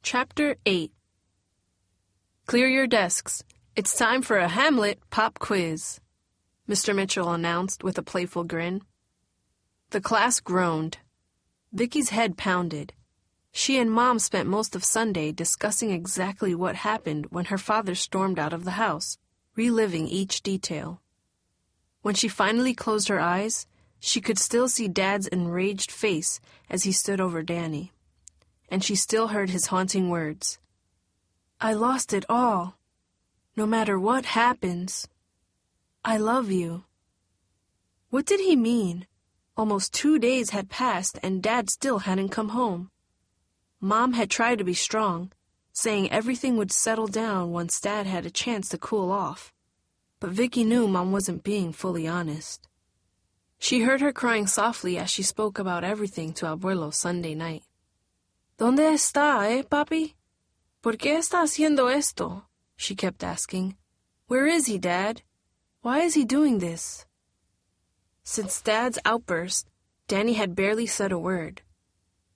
Chapter 8. Clear your desks. It's time for a Hamlet pop quiz, Mr. Mitchell announced with a playful grin. The class groaned. Vicky's head pounded. She and Mom spent most of Sunday discussing exactly what happened when her father stormed out of the house, reliving each detail. When she finally closed her eyes, she could still see Dad's enraged face as he stood over Danny. And she still heard his haunting words. I lost it all. No matter what happens. I love you. What did he mean? Almost 2 days had passed and Dad still hadn't come home. Mom had tried to be strong, saying everything would settle down once Dad had a chance to cool off. But Vicky knew Mom wasn't being fully honest. She heard her crying softly as she spoke about everything to Abuelo Sunday night. ¿Dónde está, papi? ¿Por qué está haciendo esto? She kept asking. Where is he, Dad? Why is he doing this? Since Dad's outburst, Danny had barely said a word.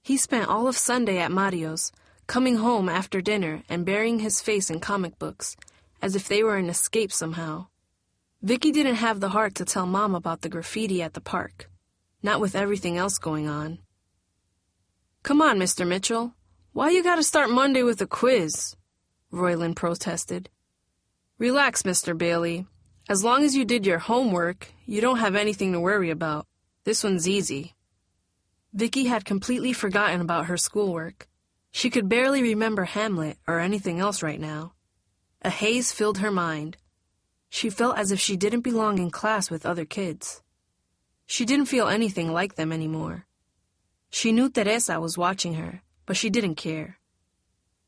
He spent all of Sunday at Mario's, coming home after dinner and burying his face in comic books, as if they were an escape somehow. Vicky didn't have the heart to tell Mom about the graffiti at the park, not with everything else going on. Come on, Mr. Mitchell. Why you gotta start Monday with a quiz? Royland protested. Relax, Mr. Bailey. As long as you did your homework, you don't have anything to worry about. This one's easy. Vicky had completely forgotten about her schoolwork. She could barely remember Hamlet or anything else right now. A haze filled her mind. She felt as if she didn't belong in class with other kids. She didn't feel anything like them anymore. She knew Teresa was watching her, but she didn't care.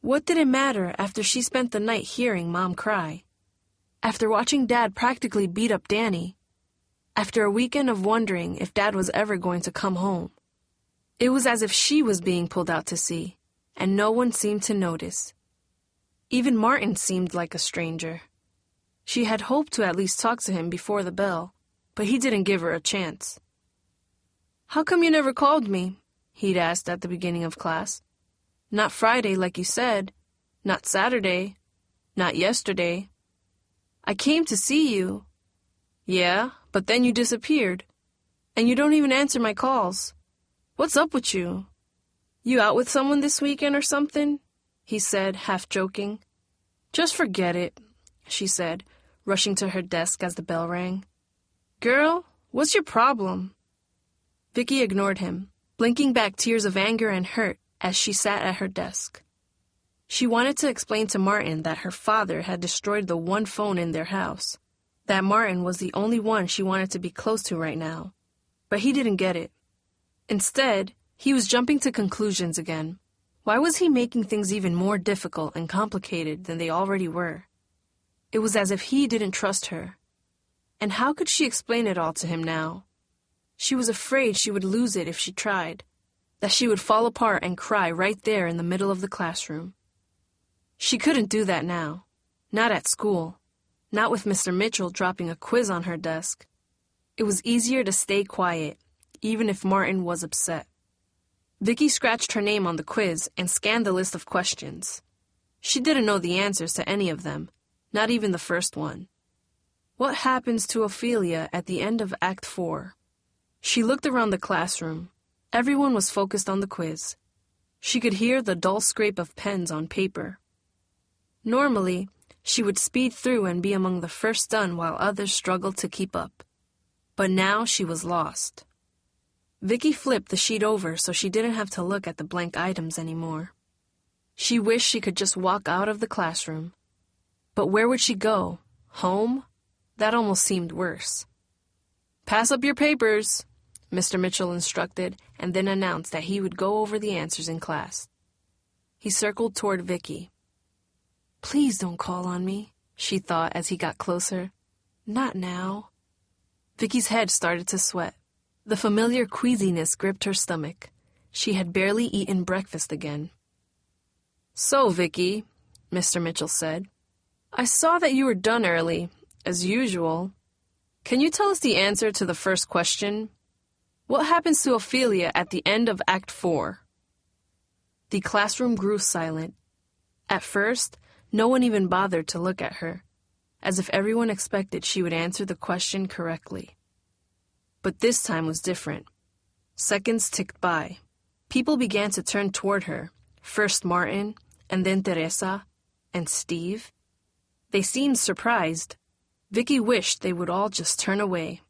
What did it matter after she spent the night hearing Mom cry? After watching Dad practically beat up Danny? After a weekend of wondering if Dad was ever going to come home? It was as if she was being pulled out to sea, and no one seemed to notice. Even Martin seemed like a stranger. She had hoped to at least talk to him before the bell, but he didn't give her a chance. How come you never called me? He'd asked at the beginning of class. Not Friday, like you said. Not Saturday. Not yesterday. I came to see you. Yeah, but then you disappeared. And you don't even answer my calls. What's up with you? You out with someone this weekend or something? He said, half joking. Just forget it, she said, rushing to her desk as the bell rang. Girl, what's your problem? Vicky ignored him, blinking back tears of anger and hurt as she sat at her desk. She wanted to explain to Martin that her father had destroyed the one phone in their house, that Martin was the only one she wanted to be close to right now. But he didn't get it. Instead, he was jumping to conclusions again. Why was he making things even more difficult and complicated than they already were? It was as if he didn't trust her. And how could she explain it all to him now? She was afraid she would lose it if she tried, that she would fall apart and cry right there in the middle of the classroom. She couldn't do that now. Not at school. Not with Mr. Mitchell dropping a quiz on her desk. It was easier to stay quiet, even if Martin was upset. Vicky scratched her name on the quiz and scanned the list of questions. She didn't know the answers to any of them, not even the first one. What happens to Ophelia at the end of Act 4? She looked around the classroom. Everyone was focused on the quiz. She could hear the dull scrape of pens on paper. Normally, she would speed through and be among the first done while others struggled to keep up. But now she was lost. Vicky flipped the sheet over so she didn't have to look at the blank items anymore. She wished she could just walk out of the classroom. But where would she go? Home? That almost seemed worse. Pass up your papers, Mr. Mitchell instructed, and then announced that he would go over the answers in class. He circled toward Vicky. Please don't call on me, she thought as he got closer. Not now. Vicky's head started to sweat. The familiar queasiness gripped her stomach. She had barely eaten breakfast again. So, Vicky, Mr. Mitchell said, I saw that you were done early, as usual. Can you tell us the answer to the first question? What happens to Ophelia at the end of Act 4? The classroom grew silent. At first, no one even bothered to look at her, as if everyone expected she would answer the question correctly. But this time was different. Seconds ticked by. People began to turn toward her, first Martin, and then Teresa, and Steve. They seemed surprised. Vicky wished they would all just turn away.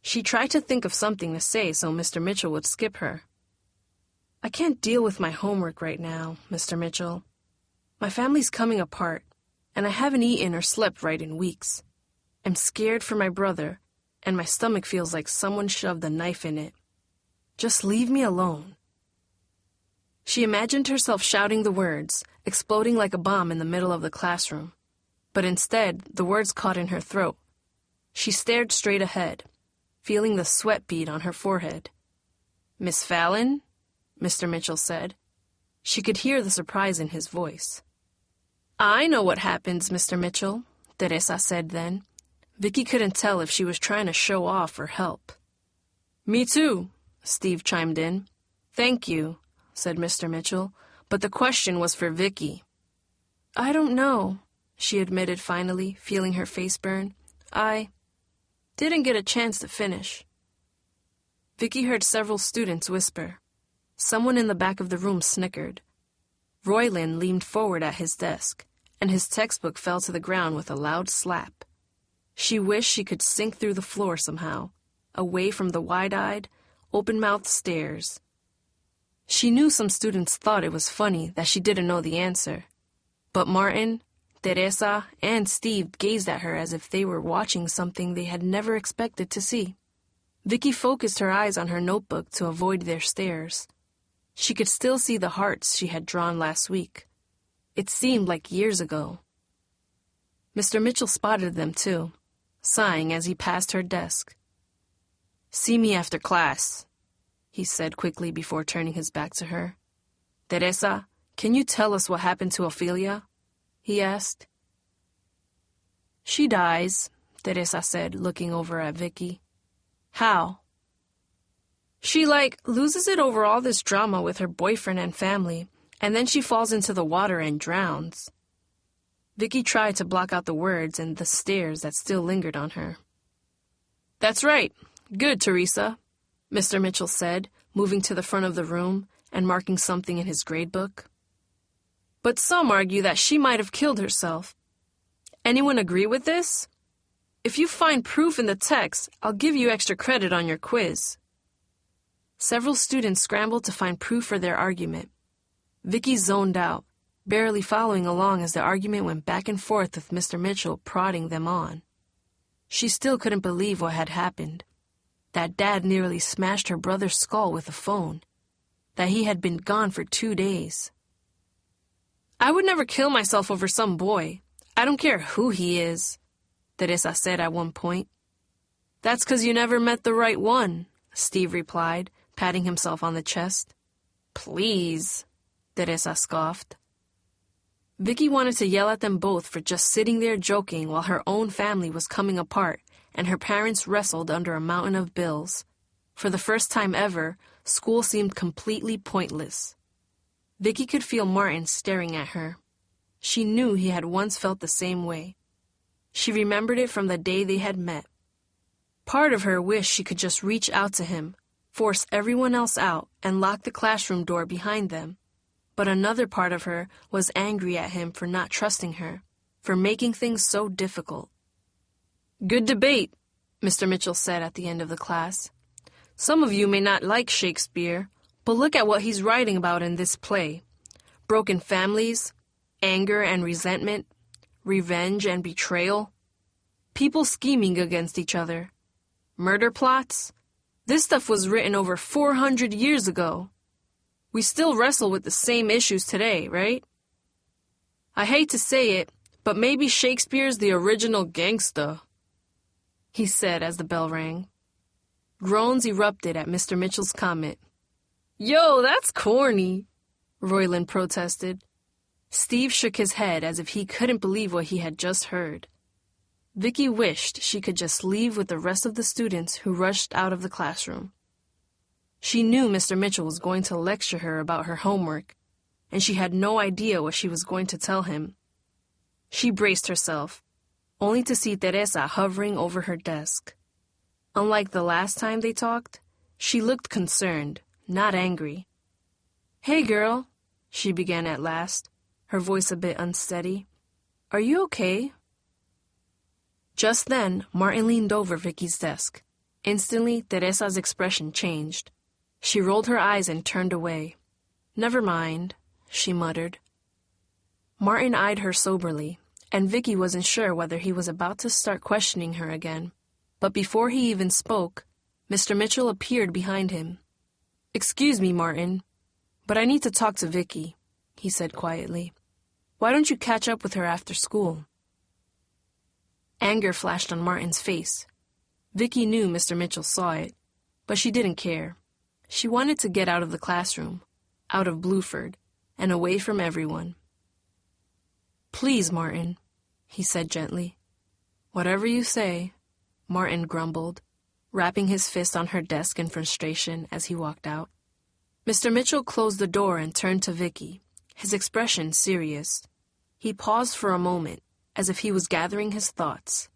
She tried to think of something to say so Mr. Mitchell would skip her. "I can't deal with my homework right now, Mr. Mitchell. My family's coming apart, and I haven't eaten or slept right in weeks. I'm scared for my brother, and my stomach feels like someone shoved a knife in it. Just leave me alone." She imagined herself shouting the words, exploding like a bomb in the middle of the classroom. But instead, the words caught in her throat. She stared straight ahead, feeling the sweat bead on her forehead. "Miss Fallon?" Mr. Mitchell said. She could hear the surprise in his voice. "I know what happens, Mr. Mitchell," Teresa said then. Vicky couldn't tell if she was trying to show off or help. "Me too," Steve chimed in. "Thank you," said Mr. Mitchell, but the question was for Vicky. "I don't know," she admitted finally, feeling her face burn. "I didn't get a chance to finish." Vicky heard several students whisper. Someone in the back of the room snickered. Royland leaned forward at his desk, and his textbook fell to the ground with a loud slap. She wished she could sink through the floor somehow, away from the wide-eyed, open-mouthed stares. She knew some students thought it was funny that she didn't know the answer, but Martin, Teresa, and Steve gazed at her as if they were watching something they had never expected to see. Vicky focused her eyes on her notebook to avoid their stares. She could still see the hearts she had drawn last week. It seemed like years ago. Mr. Mitchell spotted them too, sighing as he passed her desk. "See me after class," he said quickly before turning his back to her. "Teresa, can you tell us what happened to Ophelia?" he asked. "She dies," Teresa said, looking over at Vicky. "How?" "She, loses it over all this drama with her boyfriend and family, and then she falls into the water and drowns." Vicky tried to block out the words and the stares that still lingered on her. "That's right. Good, Teresa," Mr. Mitchell said, moving to the front of the room and marking something in his gradebook. "But some argue that she might have killed herself. Anyone agree with this? If you find proof in the text, I'll give you extra credit on your quiz." Several students scrambled to find proof for their argument. Vicky zoned out, barely following along as the argument went back and forth with Mr. Mitchell prodding them on. She still couldn't believe what had happened. That Dad nearly smashed her brother's skull with a phone. That he had been gone for 2 days. "I would never kill myself over some boy. I don't care who he is," Teresa said at one point. "That's 'cause you never met the right one," Steve replied, patting himself on the chest. "Please," Teresa scoffed. Vicky wanted to yell at them both for just sitting there joking while her own family was coming apart and her parents wrestled under a mountain of bills. For the first time ever, school seemed completely pointless. Vicky could feel Martin staring at her. She knew he had once felt the same way. She remembered it from the day they had met. Part of her wished she could just reach out to him, force everyone else out, and lock the classroom door behind them. But another part of her was angry at him for not trusting her, for making things so difficult. "Good debate," Mr. Mitchell said at the end of the class. "Some of you may not like Shakespeare, but look at what he's writing about in this play. Broken families, anger and resentment, revenge and betrayal, people scheming against each other, murder plots. This stuff was written over 400 years ago. We still wrestle with the same issues today, right? I hate to say it, but maybe Shakespeare's the original gangsta," he said as the bell rang. Groans erupted at Mr. Mitchell's comment. "Yo, that's corny," Royland protested. Steve shook his head as if he couldn't believe what he had just heard. Vicky wished she could just leave with the rest of the students who rushed out of the classroom. She knew Mr. Mitchell was going to lecture her about her homework, and she had no idea what she was going to tell him. She braced herself, only to see Teresa hovering over her desk. Unlike the last time they talked, she looked concerned, not angry. "Hey, girl," she began at last, her voice a bit unsteady. "Are you okay?" Just then, Martin leaned over Vicky's desk. Instantly, Teresa's expression changed. She rolled her eyes and turned away. "Never mind," she muttered. Martin eyed her soberly, and Vicky wasn't sure whether he was about to start questioning her again. But before he even spoke, Mr. Mitchell appeared behind him. "Excuse me, Martin, but I need to talk to Vicky," he said quietly. "Why don't you catch up with her after school?" Anger flashed on Martin's face. Vicky knew Mr. Mitchell saw it, but she didn't care. She wanted to get out of the classroom, out of Bluford, and away from everyone. "Please, Martin," he said gently. "Whatever you say," Martin grumbled, rapping his fist on her desk in frustration as he walked out. Mr. Mitchell closed the door and turned to Vicky, his expression serious. He paused for a moment, as if he was gathering his thoughts.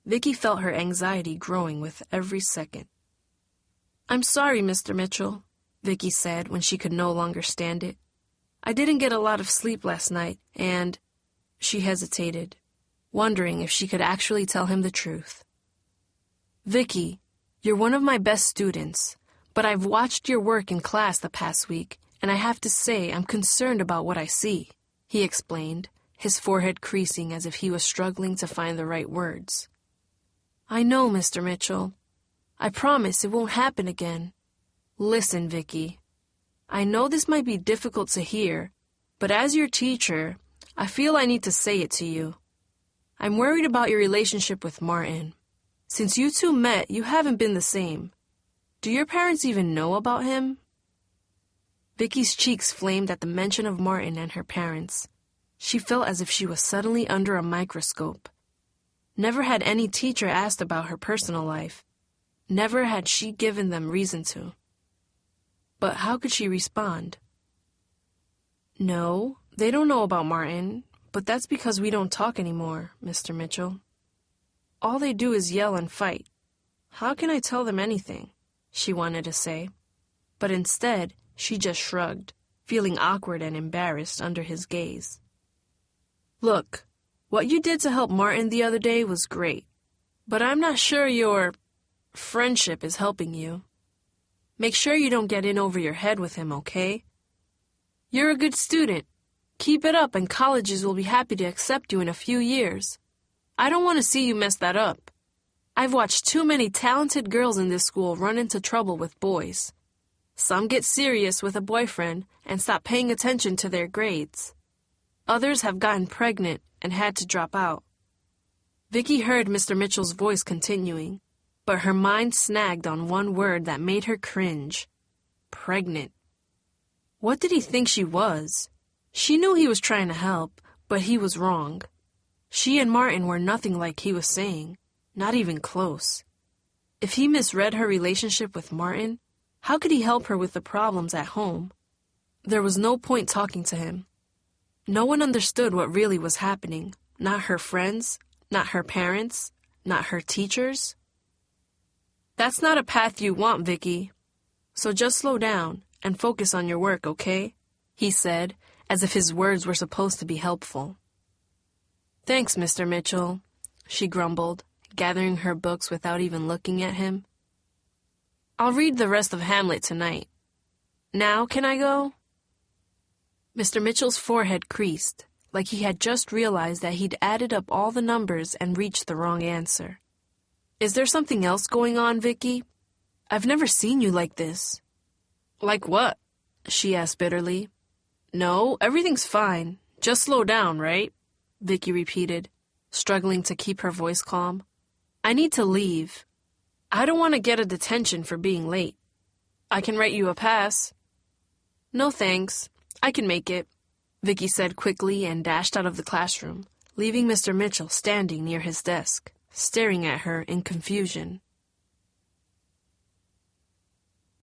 Vicky felt her anxiety growing with every second. "I'm sorry, Mr. Mitchell," Vicky said when she could no longer stand it. "I didn't get a lot of sleep last night, and—" She hesitated, wondering if she could actually tell him the truth. "Vicky, you're one of my best students, but I've watched your work in class the past week, and I have to say I'm concerned about what I see," he explained, his forehead creasing as if he was struggling to find the right words. "I know, Mr. Mitchell. I promise it won't happen again. Listen, Vicky. I know this might be difficult to hear, but as your teacher, I feel I need to say it to you. I'm worried about your relationship with Martin. Since you two met, you haven't been the same. Do your parents even know about him?" Vicky's cheeks flamed at the mention of Martin and her parents. She felt as if she was suddenly under a microscope. Never had any teacher asked about her personal life. Never had she given them reason to. But how could she respond? "No, they don't know about Martin, but that's because we don't talk anymore, Mr. Mitchell. All they do is yell and fight. How can I tell them anything?" she wanted to say. But instead, she just shrugged, feeling awkward and embarrassed under his gaze. "Look, what you did to help Martin the other day was great, but I'm not sure your friendship is helping you. Make sure you don't get in over your head with him, okay? You're a good student. Keep it up and colleges will be happy to accept you in a few years. I don't want to see you mess that up. I've watched too many talented girls in this school run into trouble with boys. Some get serious with a boyfriend and stop paying attention to their grades. Others have gotten pregnant and had to drop out." Vicky heard Mr. Mitchell's voice continuing, but her mind snagged on one word that made her cringe. Pregnant. What did he think she was? She knew he was trying to help, but he was wrong. She and Martin were nothing like he was saying, not even close. If he misread her relationship with Martin, how could he help her with the problems at home? There was no point talking to him. No one understood what really was happening, not her friends, not her parents, not her teachers. "That's not a path you want, Vicky. So just slow down and focus on your work, okay?" he said, as if his words were supposed to be helpful. "Thanks, Mr. Mitchell," she grumbled, gathering her books without even looking at him. "I'll read the rest of Hamlet tonight. Now can I go?" Mr. Mitchell's forehead creased, like he had just realized that he'd added up all the numbers and reached the wrong answer. "Is there something else going on, Vicky? I've never seen you like this." "Like what?" she asked bitterly. "No, everything's fine. Just slow down, right?" Vicky repeated, struggling to keep her voice calm. "I need to leave. I don't want to get a detention for being late. I can write you a pass." "No thanks. I can make it," Vicky said quickly and dashed out of the classroom, leaving Mr. Mitchell standing near his desk, staring at her in confusion.